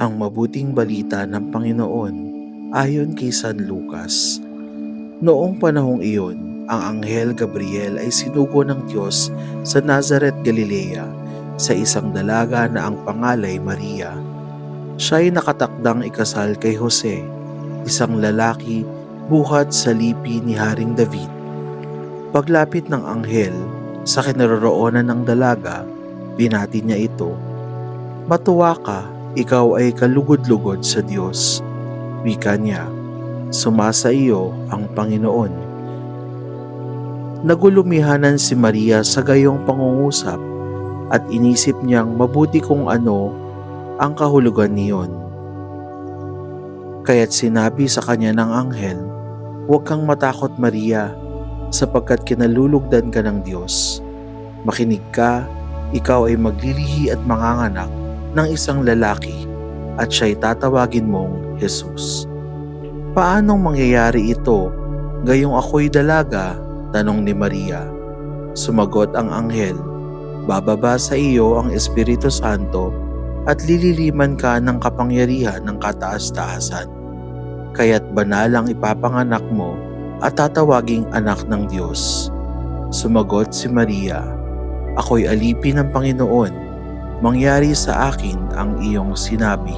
Ang mabuting balita ng Panginoon ayon kay San Lucas. Noong panahong iyon, ang anghel Gabriel ay sinugo ng Diyos sa Nazareth, Galilea, sa isang dalaga na ang pangalay Maria. Siya ay nakatakdang ikasal kay Jose, isang lalaki buhat sa lipi ni Haring David. Paglapit ng anghel sa kinaroroonan ng dalaga, binati niya ito. "Matuwa ka, ikaw ay kalugod-lugod sa Diyos." Wika niya, "Sumasa iyo ang Panginoon." Nagulumihanan si Maria sa gayong pangungusap at inisip niyang mabuti kung ano ang kahulugan niyon. Kaya't sinabi sa kanya ng anghel, "Huwag kang matakot, Maria, sapagkat kinalulugdan ka ng Diyos. Makinig ka, ikaw ay maglilihi at manganganak ng isang lalaki at siya'y tatawagin mong Jesus." "Paanong mangyayari ito, gayong ako'y dalaga?" tanong ni Maria. Sumagot ang anghel, "Bababa sa iyo ang Espiritu Santo at lililiman ka ng kapangyarihan ng kataas-taasan. Kaya't banal ang ipapanganak mo at tatawaging anak ng Diyos." Sumagot si Maria, "Ako'y alipin ng Panginoon, mangyari sa akin ang iyong sinabi."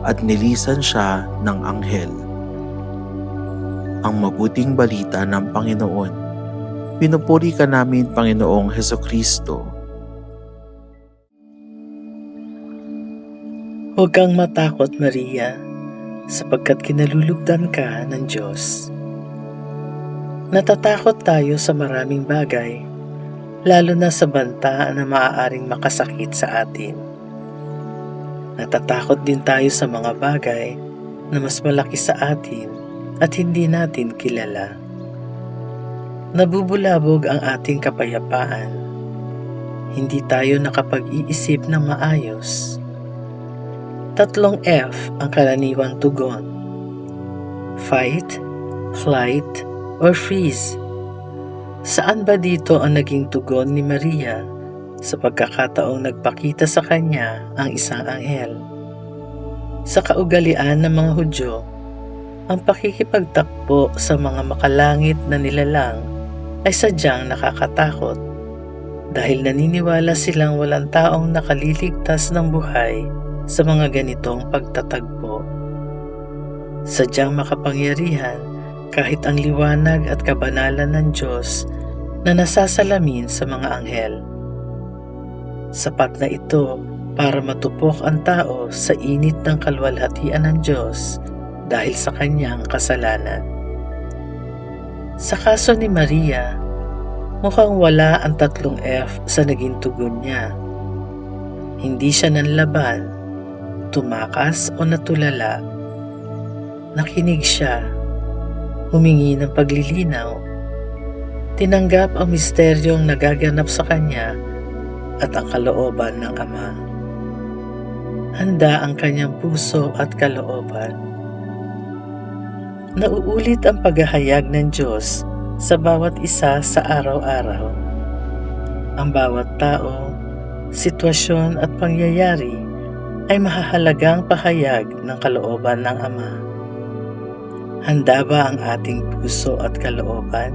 At nilisan siya ng anghel. Ang mabuting balita ng Panginoon. Pinupuri ka namin, Panginoong Hesukristo. Huwag kang matakot, Maria, sapagkat kinalulugdan ka ng Diyos. Natatakot tayo sa maraming bagay, lalo na sa banta na maaaring makasakit sa atin. Natatakot din tayo sa mga bagay na mas malaki sa atin at hindi natin kilala. Nabubulabog ang ating kapayapaan. Hindi tayo nakapag-iisip ng maayos. 3 F ang karaniwang tugon: fight, flight, or freeze. Saan ba dito ang naging tugon ni Maria sa pagkakataong nagpakita sa kanya ang isang anghel? Sa kaugalian ng mga Hudyo, ang pakikipagtakbo sa mga makalangit na nilalang ay sadyang nakakatakot dahil naniniwala silang walang taong nakaliligtas ng buhay sa mga ganitong pagtatagpo. Sadyang makapangyarihan kahit ang liwanag at kabanalan ng Diyos na nasasalamin sa mga anghel. Sapat na ito para matupok ang tao sa init ng kaluwalhatian ng Diyos dahil sa kanyang kasalanan. Sa kaso ni Maria, mukhang wala ang 3 F sa naging tugon niya. Hindi siya nanlaban, tumakas o natulala. Nakinig siya, humingi ng paglilinaw, tinanggap ang misteryong nagaganap sa kanya at ang kalooban ng Ama. Handa ang kanyang puso at kalooban. Nauulit ang paghahayag ng Diyos sa bawat isa sa araw-araw. Ang bawat tao, sitwasyon at pangyayari ay mahahalagang pahayag ng kalooban ng Ama. Handa ba ang ating puso at kalooban?